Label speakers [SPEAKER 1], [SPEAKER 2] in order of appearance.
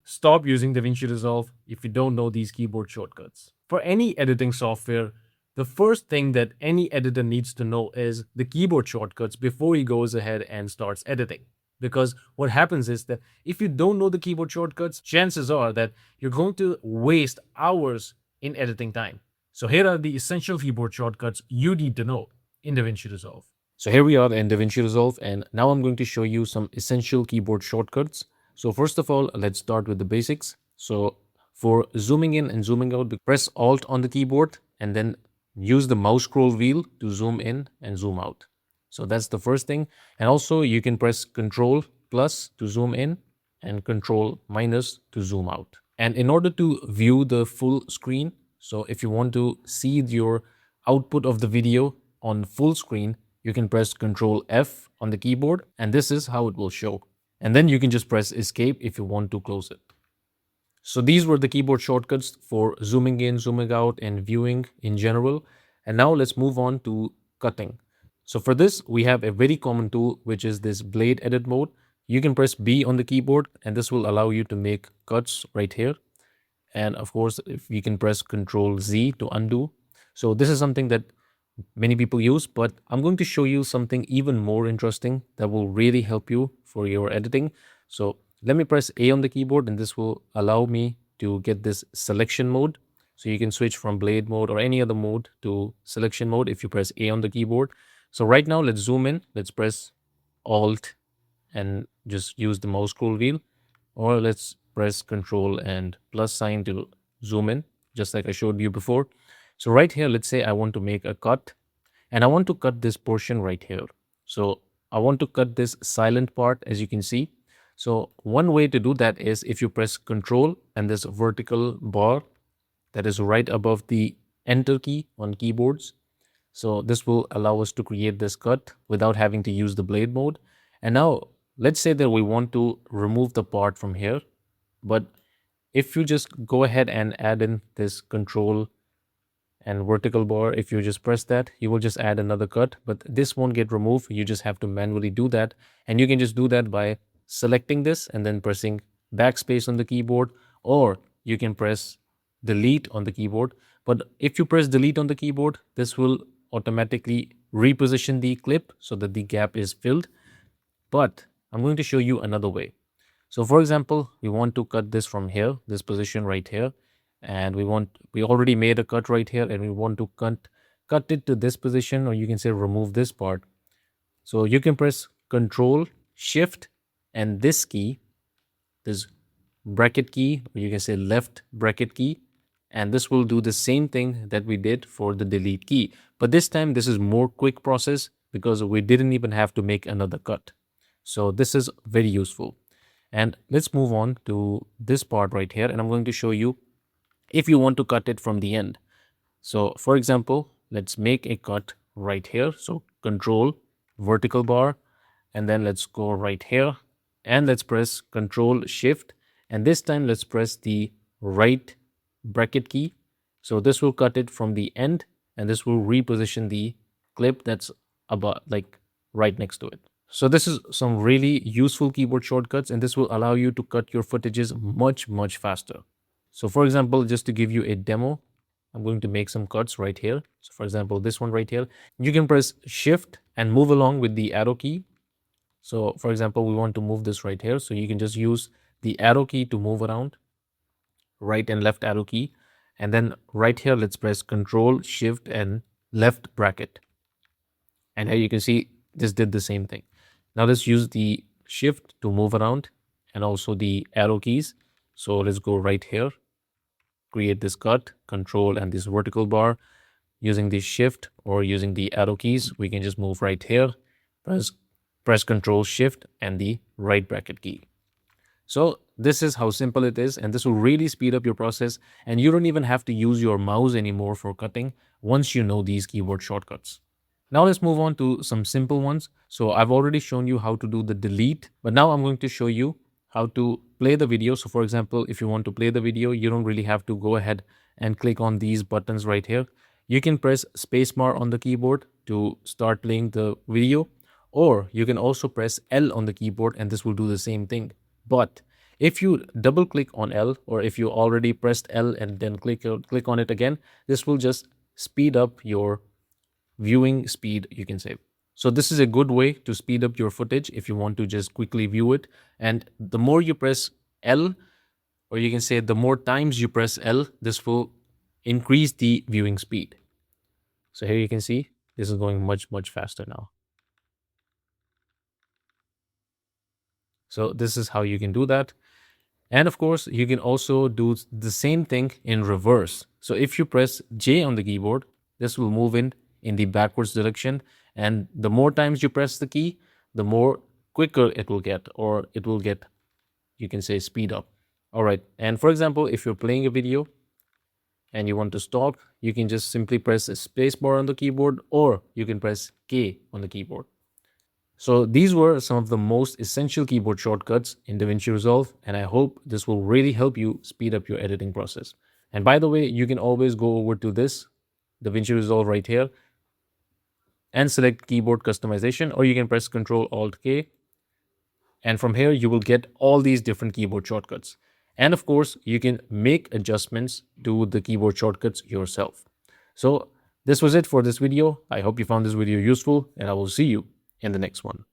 [SPEAKER 1] stop using DaVinci Resolve if you don't know these keyboard shortcuts. For any editing software, the first thing that any editor needs to know is the keyboard shortcuts before he goes ahead and starts editing. Because what happens is that if you don't know the keyboard shortcuts, chances are that you're going to waste hours in editing time. So here are the essential keyboard shortcuts you need to know in DaVinci Resolve. So here we are in DaVinci Resolve, and now I'm going to show you some essential keyboard shortcuts. So first of all, let's start with the basics. So for zooming in and zooming out, press Alt on the keyboard and then use the mouse scroll wheel to zoom in and zoom out. So that's the first thing. And also you can press Control plus to zoom in and Control minus to zoom out. And in order to view the full screen, so if you want to see your output of the video on full screen, you can press Control F on the keyboard, and this is how it will show. And then you can just press Escape if you want to close it. So these were the keyboard shortcuts for zooming in, zooming out, and viewing in general. And now let's move on to cutting. So for this, we have a very common tool, which is this blade edit mode. You can press B on the keyboard, and this will allow you to make cuts right here. And of course, if you can press Control Z to undo. So this is something that many people use, but I'm going to show you something even more interesting that will really help you for your editing. So let me press A on the keyboard, and this will allow me to get this selection mode. So you can switch from blade mode or any other mode to selection mode if you press A on the keyboard. So right now, let's zoom in. Let's press Alt and just use the mouse scroll wheel, or let's press Control and plus sign to zoom in, just like I showed you before. So right here, let's say I want to make a cut, and I want to cut this portion right here. So I want to cut this silent part, as you can see. So one way to do that is if you press Control and this vertical bar that is right above the Enter key on keyboards. So this will allow us to create this cut without having to use the blade mode. And now let's say that we want to remove the part from here, but if you just go ahead and add in this Control and vertical bar, if you just press that, you will just add another cut, but this won't get removed. You just have to manually do that, and you can just do that by selecting this and then pressing backspace on the keyboard, or you can press delete on the keyboard. But if you press delete on the keyboard, this will automatically reposition the clip so that the gap is filled. But I'm going to show you another way. So for example, we want to cut this from here, this position right here, and we already made a cut right here, and we want to cut it to this position, or you can say remove this part. So you can press Control Shift and this key, this bracket key, or you can say left bracket key, and this will do the same thing that we did for the delete key. But this time this is more quick process because we didn't even have to make another cut. So this is very useful. And let's move on to this part right here, and I'm going to show you if you want to cut it from the end. So for example, let's make a cut right here. So Control, vertical bar, and then let's go right here, and let's press Control Shift, and this time let's press the right bracket key. So this will cut it from the end, and this will reposition the clip that's about like right next to it. So this is some really useful keyboard shortcuts, and this will allow you to cut your footages much faster. So for example, just to give you a demo, I'm going to make some cuts right here. So for example, this one right here, you can press Shift and move along with the arrow key. So for example, we want to move this right here. So you can just use the arrow key to move around, right and left arrow key. And then right here, let's press Control, Shift, and left bracket. And here you can see this did the same thing. Now let's use the Shift to move around and also the arrow keys. So let's go right here, create this cut, Control and this vertical bar. Using the Shift or using the arrow keys, we can just move right here, press Control, Shift, and the right bracket key. So this is how simple it is, and this will really speed up your process, and you don't even have to use your mouse anymore for cutting once you know these keyboard shortcuts. Now let's move on to some simple ones. So I've already shown you how to do the delete, but now I'm going to show you how to play the video. So for example, if you want to play the video, you don't really have to go ahead and click on these buttons right here. You can press spacebar on the keyboard to start playing the video, or you can also press L on the keyboard and this will do the same thing. But If you double click on L, or if you already pressed L and then click on it again, this will just speed up your viewing speed, you can say. So this is a good way to speed up your footage if you want to just quickly view it. And the more you press L, or you can say the more times you press L, this will increase the viewing speed. So here you can see this is going much, much faster now. So this is how you can do that. And of course, you can also do the same thing in reverse. So if you press J on the keyboard, this will move in the backwards direction. And the more times you press the key, the more quicker it will get, or it will get, you can say, speed up. All right. And for example, if you're playing a video and you want to stop, you can just simply press a space bar on the keyboard, or you can press K on the keyboard. So these were some of the most essential keyboard shortcuts in DaVinci Resolve, and I hope this will really help you speed up your editing process. And by the way, you can always go over to this DaVinci Resolve right here and select keyboard customization, or you can press Ctrl Alt K. And from here, you will get all these different keyboard shortcuts. And of course, you can make adjustments to the keyboard shortcuts yourself. So this was it for this video. I hope you found this video useful, and I will see you in the next one.